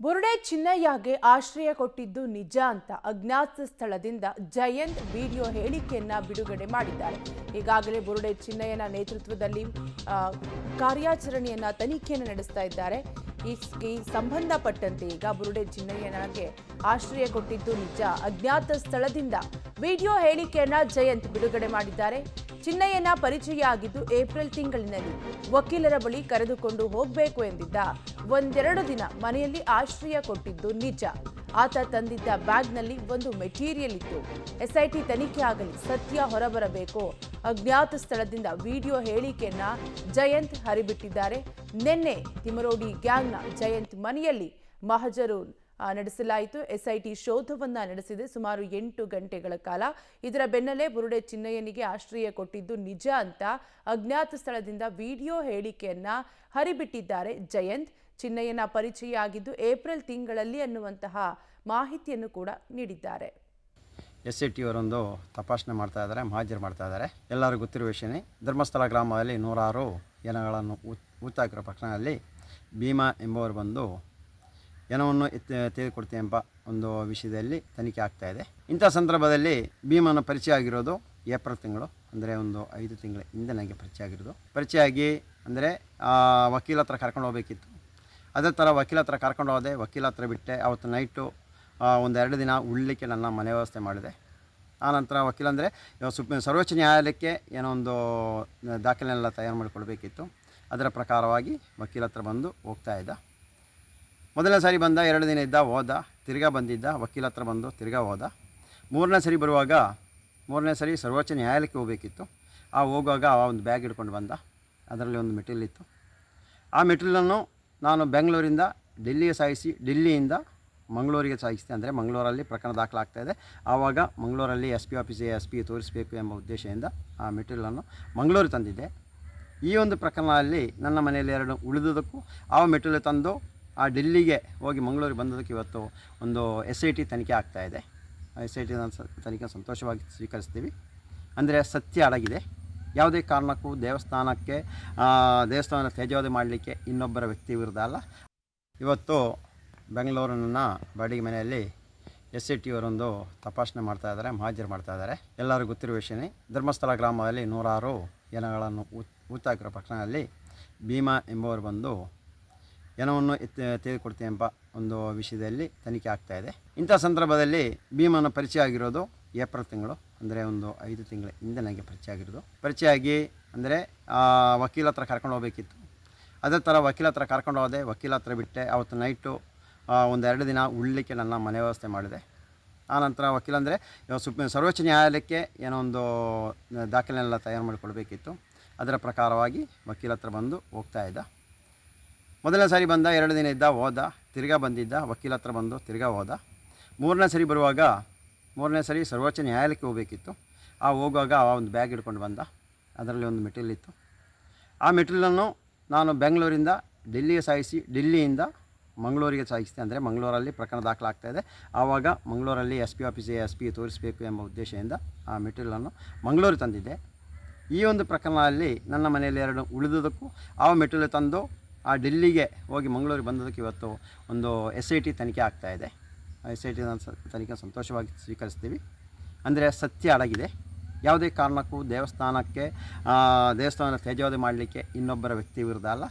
ಬುರುಡೆ ಚಿನ್ನಯ್ಯಗೆ ಆಶ್ರಯ ಕೊಟ್ಟಿದ್ದು ನಿಜ ಅಂತ ಅಜ್ಞಾತ ಸ್ಥಳದಿಂದ ಜಯಂತ್ ವಿಡಿಯೋ ಹೇಳಿಕೆಯನ್ನ ಬಿಡುಗಡೆ ಮಾಡಿದ್ದಾರೆ. ಈಗಾಗಲೇ ಬುರುಡೆ ಚಿನ್ನಯ್ಯನ ನೇತೃತ್ವದಲ್ಲಿ ಕಾರ್ಯಾಚರಣೆಯನ್ನ ತನಿಖೆಯನ್ನು ನಡೆಸ್ತಾ ಇದ್ದಾರೆ. ಈ ಸಂಬಂಧಪಟ್ಟಂತೆ ಈಗ ಬುರುಡೆ ಚಿನ್ನಯ್ಯನಿಗೆ ಆಶ್ರಯ ಕೊಟ್ಟಿದ್ದು ನಿಜ, ಅಜ್ಞಾತ ಸ್ಥಳದಿಂದ ವಿಡಿಯೋ ಹೇಳಿಕೆಯನ್ನ ಜಯಂತ್ ಬಿಡುಗಡೆ ಮಾಡಿದ್ದಾರೆ. ಚಿನ್ನಯ್ಯನ ಪರಿಚಯ ಆಗಿದ್ದು ಏಪ್ರಿಲ್ ತಿಂಗಳಿನಲ್ಲಿ ವಕೀಲರ ಬಳಿ ಕರೆದುಕೊಂಡು ಹೋಗಬೇಕು ಎಂದಿದ್ದ. ಒಂದೆರಡು ದಿನ ಮನೆಯಲ್ಲಿ ಆಶ್ರಯ ಕೊಟ್ಟಿದ್ದು ನಿಜ. ಆತ ತಂದಿದ್ದ ಬ್ಯಾಗ್ನಲ್ಲಿ ಒಂದು ಮೆಟೀರಿಯಲ್ ಇತ್ತು. ಎಸ್ಐಟಿ ತನಿಖೆ ಆಗಲಿ, ಸತ್ಯ ಹೊರಬರಬೇಕು. ಅಜ್ಞಾತ ಸ್ಥಳದಿಂದ ವಿಡಿಯೋ ಹೇಳಿಕೆಯನ್ನ ಜಯಂತ್ ಹರಿಬಿಟ್ಟಿದ್ದಾರೆ. ನಿನ್ನೆ ತಿಮರೋಡಿ ಗ್ಯಾಂಗ್ನ ಜಯಂತ್ ಮನೆಯಲ್ಲಿ ಮಹಜರು ನಡೆಸಲಾಯಿತು. ಎಸ್ಐಟಿ ಶೋಧವನ್ನ ನಡೆಸಿದೆ ಸುಮಾರು 8 ಗಂಟೆಗಳ ಕಾಲ. ಇದರ ಬೆನ್ನಲ್ಲೇ ಬುರುಡೆ ಚಿನ್ನಯ್ಯನಿಗೆ ಆಶ್ರಯ ಕೊಟ್ಟಿದ್ದು ನಿಜ ಅಂತ ಅಜ್ಞಾತ ಸ್ಥಳದಿಂದ ವಿಡಿಯೋ ಹೇಳಿಕೆಯನ್ನ ಹರಿಬಿಟ್ಟಿದ್ದಾರೆ ಜಯಂತ್. ಚಿನ್ನಯ್ಯನ ಪರಿಚಯ ಆಗಿದ್ದು ಏಪ್ರಿಲ್ ತಿಂಗಳಲ್ಲಿ ಅನ್ನುವಂತಹ ಮಾಹಿತಿಯನ್ನು ಕೂಡ ನೀಡಿದ್ದಾರೆ. SIT ಅವರೊಂದು ತಪಾಸಣೆ ಮಾಡ್ತಾ ಇದ್ದಾರೆ, ಮಹಾಜರು ಮಾಡ್ತಾ ಇದ್ದಾರೆ. ಎಲ್ಲರಿಗೂ ಗೊತ್ತಿರುವ ವಿಷಯನೇ, ಧರ್ಮಸ್ಥಳ ಗ್ರಾಮದಲ್ಲಿ 106 ಏನಗಳನ್ನು ಊತಾಕಿರೋ ಪ್ರಕರಣದಲ್ಲಿ ಭೀಮಾ ಎಂಬುವರು ಬಂದು ಏನವನ್ನು ತೆಗೆದುಕೊಡ್ತೀವಿ ಎಂಬ ಒಂದು ವಿಷಯದಲ್ಲಿ ತನಿಖೆ ಆಗ್ತಾ ಇದೆ. ಇಂಥ ಸಂದರ್ಭದಲ್ಲಿ ಭೀಮನ ಪರಿಚಯ ಆಗಿರೋದು ಏಪ್ರಿಲ್ ತಿಂಗಳು, ಅಂದರೆ ಒಂದು 5 ತಿಂಗಳ ಹಿಂದೆ ನನಗೆ ಪರಿಚಯ ಆಗಿರೋದು. ಪರಿಚಯ ಆಗಿ ಅಂದರೆ ವಕೀಲ ಹತ್ರ ಕರ್ಕೊಂಡು ಹೋಗಬೇಕಿತ್ತು. ಅದೇ ಥರ ವಕೀಲ ಹತ್ರ ಕರ್ಕೊಂಡು ಹೋದೆ. ವಕೀಲ ಹತ್ರ ಬಿಟ್ಟೆ. ಅವತ್ತು ನೈಟು ಒಂದೆರಡು ದಿನ ಉಳ್ಳಿಕ್ಕೆ ನನ್ನ ಮನೆ ವ್ಯವಸ್ಥೆ ಮಾಡಿದೆ. ಆನಂತರ ವಕೀಲ ಅಂದರೆ ಸರ್ವೋಚ್ಚ ನ್ಯಾಯಾಲಯಕ್ಕೆ ಏನೋ ಒಂದು ದಾಖಲೆನೆಲ್ಲ ತಯಾರು ಮಾಡಿಕೊಡ್ಬೇಕಿತ್ತು. ಅದರ ಪ್ರಕಾರವಾಗಿ ವಕೀಲ ಹತ್ರ ಬಂದು ಹೋಗ್ತಾ ಇದ್ದ. ಮೊದಲನೇ ಸಾರಿ ಬಂದ, 2 ದಿನ ಇದ್ದ, ಹೋದ, ತಿರ್ಗಾ ಬಂದಿದ್ದ, ವಕೀಲ ಹತ್ರ ಬಂದು ತಿರ್ಗಾ ಹೋದ. ಮೂರನೇ ಸರಿ ಬರುವಾಗ, ಮೂರನೇ ಸರಿ ಸರ್ವೋಚ್ಚ ನ್ಯಾಯಾಲಯಕ್ಕೆ ಹೋಗಬೇಕಿತ್ತು. ಹೋಗುವಾಗ ಒಂದು ಬ್ಯಾಗ್ ಹಿಡ್ಕೊಂಡು ಬಂದ. ಅದರಲ್ಲಿ ಒಂದು ಮೆಟೀರಿಯಲ್ ಇತ್ತು. ಆ ಮೆಟೀರಿಯಲನ್ನು ನಾನು ಬೆಂಗಳೂರಿಂದ ಡೆಲ್ಲಿಗೆ ಸಾಗಿಸಿ, ಡೆಲ್ಲಿಯಿಂದ ಮಂಗಳೂರಿಗೆ ಸಾಗಿಸಿದೆ. ಅಂದರೆ ಮಂಗಳೂರಲ್ಲಿ ಪ್ರಕರಣ ದಾಖಲಾಗ್ತಾಯಿದೆ. ಆವಾಗ ಮಂಗಳೂರಲ್ಲಿ SP ಆಫೀಸಿಗೆ SP ತೋರಿಸಬೇಕು ಎಂಬ ಉದ್ದೇಶದಿಂದ ಆ ಮೆಟೀರಿಯಲನ್ನು ಮಂಗಳೂರಿಗೆ ತಂದಿದ್ದೆ. ಈ ಒಂದು ಪ್ರಕರಣದಲ್ಲಿ ನನ್ನ ಮನೆಯಲ್ಲಿ 2 ಉಳಿದುದಕ್ಕೂ ಆ ಮೆಟೀರಿಯಲ್ ತಂದು ಆ ಡೆಲ್ಲಿಗೆ ಹೋಗಿ ಮಂಗಳೂರಿಗೆ ಬಂದದಕ್ಕೆ ಇವತ್ತು ಒಂದು SIT ತನಿಖೆ ಆಗ್ತಾಯಿದೆ. SIT ತನಿಖೆ ಸಂತೋಷವಾಗಿ ಸ್ವೀಕರಿಸ್ತೀವಿ. ಅಂದರೆ ಸತ್ಯ ಅಡಗಿದೆ. ಯಾವುದೇ ಕಾರಣಕ್ಕೂ ದೇವಸ್ಥಾನ ತೇಜೋವಧೆ ಮಾಡಲಿಕ್ಕೆ ಇನ್ನೊಬ್ಬರ ವ್ಯಕ್ತಿ ವಿರುದ್ಧ ಅಲ್ಲ. ಇವತ್ತು ಬೆಂಗಳೂರಿನ ಬಾಡಿಗೆ ಮನೆಯಲ್ಲಿ SIT ಅವರೊಂದು ತಪಾಸಣೆ ಮಾಡ್ತಾ ಇದ್ದಾರೆ, ಮಹಾಜರು ಮಾಡ್ತಾ ಇದ್ದಾರೆ. ಎಲ್ಲರಿಗೂ ಗೊತ್ತಿರುವ ವಿಷಯನೇ, ಧರ್ಮಸ್ಥಳ ಗ್ರಾಮದಲ್ಲಿ 106 ಏನಗಳನ್ನು ಊತಾಕಿರೋ ಪ್ರಕರಣದಲ್ಲಿ ಭೀಮಾ ಎಂಬುವರು ಬಂದು ಏನವನ್ನು ತೆಗೆದುಕೊಡ್ತೀವಿ ಎಂಬ ಒಂದು ವಿಷಯದಲ್ಲಿ ತನಿಖೆ ಆಗ್ತಾಯಿದೆ. ಇಂಥ ಸಂದರ್ಭದಲ್ಲಿ ಭೀಮನ ಪರಿಚಯ ಆಗಿರೋದು ಏಪ್ರಿಲ್ ತಿಂಗಳು, ಅಂದರೆ ಒಂದು 5 ತಿಂಗಳ ಹಿಂದೆ ನನಗೆ ಪರಿಚಯ ಆಗಿರೋದು. ಪರಿಚಯ ಆಗಿ ಅಂದರೆ ವಕೀಲ ಹತ್ರ ಕರ್ಕೊಂಡು ಹೋಗಬೇಕಿತ್ತು. ಅದೇ ಥರ ವಕೀಲ ಹತ್ರ ಕರ್ಕೊಂಡು ಹೋದೆ. ವಕೀಲ ಹತ್ರ ಬಿಟ್ಟೆ. ಅವತ್ತು ನೈಟು ಒಂದೆರಡು ದಿನ ಉಳ್ಳಿಕ್ಕೆ ನನ್ನ ಮನೆ ವ್ಯವಸ್ಥೆ ಮಾಡಿದೆ. ಆನಂತರ ವಕೀಲ ಅಂದರೆ ಸರ್ವೋಚ್ಚ ನ್ಯಾಯಾಲಯಕ್ಕೆ ಏನೋ ಒಂದು ದಾಖಲೆನೆಲ್ಲ ತಯಾರು ಮಾಡಿಕೊಡ್ಬೇಕಿತ್ತು. ಅದರ ಪ್ರಕಾರವಾಗಿ ವಕೀಲ ಹತ್ರ ಬಂದು ಹೋಗ್ತಾ ಇದ್ದ. ಮೊದಲನೇ ಸಾರಿ ಬಂದ, 2 ದಿನ ಇದ್ದ, ಹೋದ, ತಿರ್ಗಾ ಬಂದಿದ್ದ, ವಕೀಲ ಹತ್ರ ಬಂದು ತಿರ್ಗಾ ಹೋದ. ಮೂರನೇ ಸರಿ ಬರುವಾಗ, ಮೂರನೇ ಸರಿ ಸರ್ವೋಚ್ಚ ನ್ಯಾಯಾಲಯಕ್ಕೆ ಹೋಗಬೇಕಿತ್ತು. ಹೋಗುವಾಗ ಒಂದು ಬ್ಯಾಗ್ ಹಿಡ್ಕೊಂಡು ಬಂದ. ಅದರಲ್ಲಿ ಒಂದು ಮೆಟೀರಿಯಲ್ ಇತ್ತು. ಆ ಮೆಟೀರಿಯಲನ್ನು ನಾನು ಬೆಂಗಳೂರಿಂದ ಡೆಲ್ಲಿಗೆ ಸಾಗಿಸಿ, ಡೆಲ್ಲಿಯಿಂದ ಮಂಗಳೂರಿಗೆ ಸಾಗಿಸಿದೆ. ಅಂದರೆ ಮಂಗಳೂರಲ್ಲಿ ಪ್ರಕರಣ ದಾಖಲಾಗ್ತಾಯಿದೆ. ಆವಾಗ ಮಂಗಳೂರಲ್ಲಿ SP ಆಫೀಸಿಗೆ SP ತೋರಿಸಬೇಕು ಎಂಬ ಉದ್ದೇಶದಿಂದ ಆ ಮೆಟೀರಿಯಲನ್ನು ಮಂಗಳೂರಿಗೆ ತಂದಿದ್ದೆ. ಈ ಒಂದು ಪ್ರಕರಣದಲ್ಲಿ ನನ್ನ ಮನೆಯಲ್ಲಿ 2 ಉಳಿದುದಕ್ಕೂ ಆ ಮೆಟೀರಿಯಲ್ ತಂದು ಆ ಡೆಲ್ಲಿಗೆ ಹೋಗಿ ಮಂಗಳೂರಿಗೆ ಬಂದದಕ್ಕೆ ಇವತ್ತು ಒಂದು SIT ತನಿಖೆ ಆಗ್ತಾಯಿದೆ. SIT ತನಿಖೆ ಸಂತೋಷವಾಗಿ ಸ್ವೀಕರಿಸ್ತೀವಿ. ಅಂದರೆ ಸತ್ಯ ಅಡಗಿದೆ. ಯಾವುದೇ ಕಾರಣಕ್ಕೂ ದೇವಸ್ಥಾನ ತೇಜೋವಧೆ ಮಾಡಲಿಕ್ಕೆ ಇನ್ನೊಬ್ಬರ ವ್ಯಕ್ತಿ ವಿರುದ್ಧ ಅಲ್ಲ.